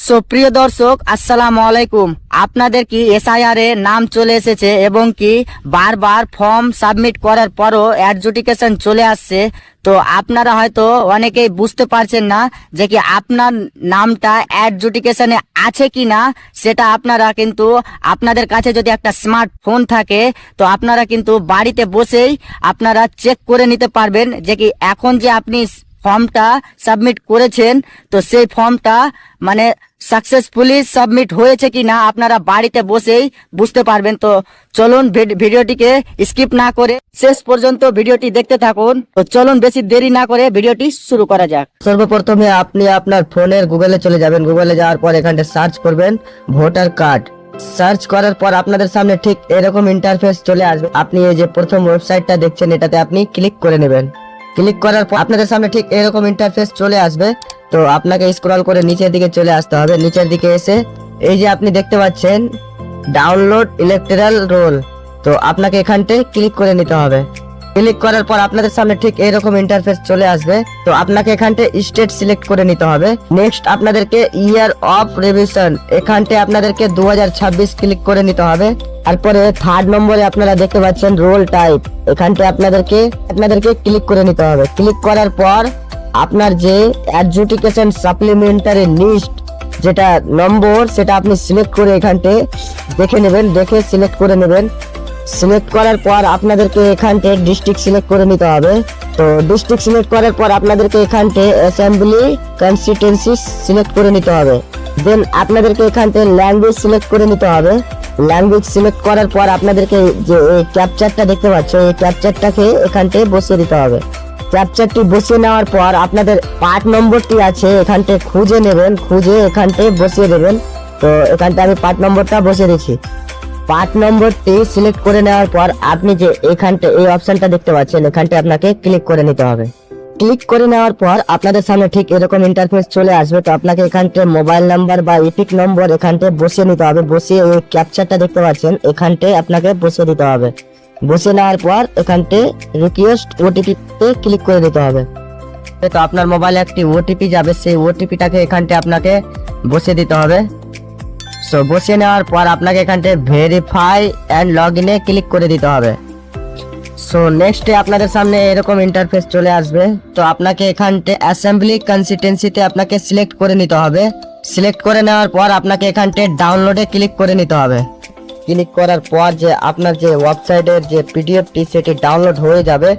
সুপ্রিয় দর্শক, আসসালামু আলাইকুম। আপনাদের কি এসআইআর এ নাম চলে এসেছে এবং কি বারবার ফর্ম সাবমিট করার পরও অ্যাডজুডিকেশন চলে আসছে? তো আপনারা হয়তো অনেকেই বুঝতে পারছেন না যে কি আপনার নামটা অ্যাডজুডিকেশনে আছে কি না। সেটা আপনারা কিন্তু আপনাদের কাছে যদি একটা স্মার্টফোন থাকে তো আপনারা কিন্তু বাড়িতে বসেই আপনারা চেক করে নিতে পারবেন যে কি এখন যে আপনি ফর্মটা সাবমিট করেছেন তো সেই ফর্মটা মানে সাকসেসফুলি সাবমিট হয়েছে কি না আপনারা বাড়িতে বসেই বুঝতে পারবেন। তো চলুন ভিডিওটিকে স্কিপ না করে শেষ পর্যন্ত ভিডিওটি দেখতে থাকুন। তো চলুন বেশি দেরি না করে ভিডিওটি শুরু করা যাক। সর্বপ্রথমে আপনি আপনার ফোনের গুগলে চলে যাবেন। গুগলে যাওয়ার পর এখানে সার্চ করবেন ভোটার কার্ড। সার্চ করার পর আপনাদের সামনে ঠিক এরকম ইন্টারফেস চলে আসবে। আপনি এই যে প্রথম ওয়েবসাইটটা দেখছেন এটাতে আপনি ক্লিক করে নেবেন। ক্লিক করার পর আপনাদের সামনে ঠিক এরকম ইন্টারফেস চলে আসবে। তো আপনাকে স্ক্রল করে নিচের দিকে চলে আসতে হবে। নিচের দিকে এসে এই যে আপনি দেখতে পাচ্ছেন ডাউনলোড ইলেকট্রাল রোল, তো আপনাকে এখানটায় ক্লিক করে নিতে হবে। ক্লিক করার পর আপনাদের সামনে ঠিক এরকম ইন্টারফেস চলে আসবে। তো আপনাকে এখানটায় স্টেট সিলেক্ট করে নিতে হবে। নেক্সট আপনাদেরকে ইয়ার অফ রিভিশন, এখানটায় আপনাদেরকে 2026 ক্লিক করে নিতে হবে। তারপরে থার্ড নম্বরে আপনারা দেখতে পাচ্ছেন রোল টাইপ, এখানটায় আপনাদেরকে ক্লিক করে নিতে হবে। ক্লিক করার পর আপনার যে অ্যাডজুডিকেশন সাপ্লিমেন্টারি লিস্ট যেটা নম্বর সেটা আপনি সিলেক্ট করে এখানটায় দেখে নেবেন, দেখে সিলেক্ট করে নেবেন। সিলেক্ট করার পর আপনাদেরকে এখানটায় ডিস্ট্রিক্ট সিলেক্ট করে নিতে হবে। তো ডিস্ট্রিক্ট সিলেক্ট করার পর আপনাদেরকে এখানটায় অ্যাসেম্বলি কনস্টিটিউয়েন্সি সিলেক্ট করে নিতে হবে। দেন আপনাদেরকে এখানটায় ল্যাঙ্গুয়েজ সিলেক্ট করে নিতে হবে। ল্যাঙ্গুয়েজ সিলেক্ট করার পর আপনাদেরকে যে এই ক্যাপচারটা দেখতে পাচ্ছ এই ক্যাপচারটাকে এখানটায় বসিয়ে দিতে হবে। ক্যাপচারটি বসিয়ে নেওয়ার পর আপনাদের পার্ট নম্বরটি আছে এখানটায় খুঁজে নেবেন, খুঁজে এখানটায় বসিয়ে দেবেন। তো এখানটায় আমি পার্ট নম্বরটা বসিয়ে দিচ্ছি। পার্ট নম্বরটি সিলেক্ট করে নেওয়ার পর আপনি যে এখানটা এই অপশনটা দেখতে পাচ্ছেন এখানটা আপনাকে ক্লিক করে নিতে হবে। ক্লিক করে নেওয়ার পর আপনাদের সামনে ঠিক এরকম ইন্টারফেস চলে আসবে। তো আপনাকে এখানটায় মোবাইল নাম্বার বা ইপিক নম্বর এখানটায় বসিয়ে নিতে হবে। বসিয়ে ওই ক্যাপচারটা দেখতে পাচ্ছেন এখানটায় আপনাকে বসিয়ে দিতে হবে। বসিয়ে নেওয়ার পর এখানটায় রিকোয়েস্ট ওটিপি তে ক্লিক করে দিতে হবে। তো আপনার মোবাইলে একটি ওটিপি যাবে, সেই ওটিপিটাকে এখানটায় আপনাকে বসিয়ে দিতে হবে। সো বসিয়ে নেওয়ার পর আপনাকে এখানটায় ভেরিফাই অ্যান্ড লগ ইনে ক্লিক করে দিতে হবে। সো নেক্সটে আপনাদের সামনে এরকম ইন্টারফেস চলে আসবে। তো আপনাকে এখানটায় অ্যাসেম্বলি কনস্টিটিউয়েন্সিতে আপনাকে সিলেক্ট করে নিতে হবে। সিলেক্ট করে নেওয়ার পর আপনাকে এখানটায় ডাউনলোডে ক্লিক করে নিতে হবে। ক্লিক করার পর যে আপনার যে ওয়েবসাইটের যে পিডিএফটি সেটি ডাউনলোড হয়ে যাবে।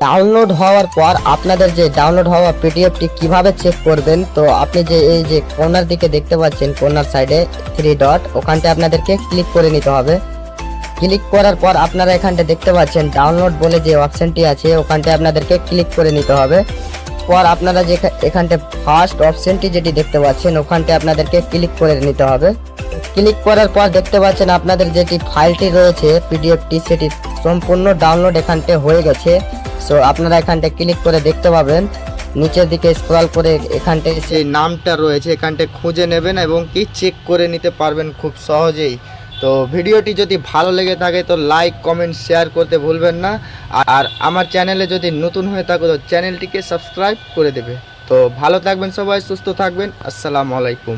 ডাউনলোড হওয়ার পর আপনাদের যে ডাউনলোড হওয়া পিডিএফটি কিভাবে চেক করবেন, তো আপনি যে এই যে কর্নার দিকে দেখতে পাচ্ছেন কর্নার সাইডে 3 ডট, ওখানটা আপনাদেরকে ক্লিক করে নিতে হবে। ক্লিক করার পর আপনারা এখানটা দেখতে পাচ্ছেন ডাউনলোড বলে যে অপশনটি আছে ওখানটা আপনাদেরকে ক্লিক করে নিতে হবে। পর আপনারা যে এখানটা ফার্স্ট অপশনটি যেটি দেখতে পাচ্ছেন ওখানটা আপনাদেরকে ক্লিক করে নিতে হবে। ক্লিক করার পর দেখতে পাচ্ছেন আপনাদের যেটি ফাইলটি রয়েছে পিডিএফটি সেটি সম্পূর্ণ ডাউনলোড এখানটা হয়ে গেছে। সো আপনারা এখানটা ক্লিক করে দেখতে পাবেন নিচের দিকে স্ক্রল করে এখানটায় সেই নামটা রয়েছে এখানটায় খুঁজে নেবেন এবং কি চেক করে নিতে পারবেন খুব সহজেই। তো ভিডিওটি যদি ভালো লেগে থাকে তো লাইক কমেন্ট শেয়ার করতে ভুলবেন না। আর আমার চ্যানেলে যদি নতুন হয়ে থাকো তো চ্যানেলটিকে সাবস্ক্রাইব করে দেবে। তো ভালো থাকবেন সবাই, সুস্থ থাকবেন। আসসালামু আলাইকুম।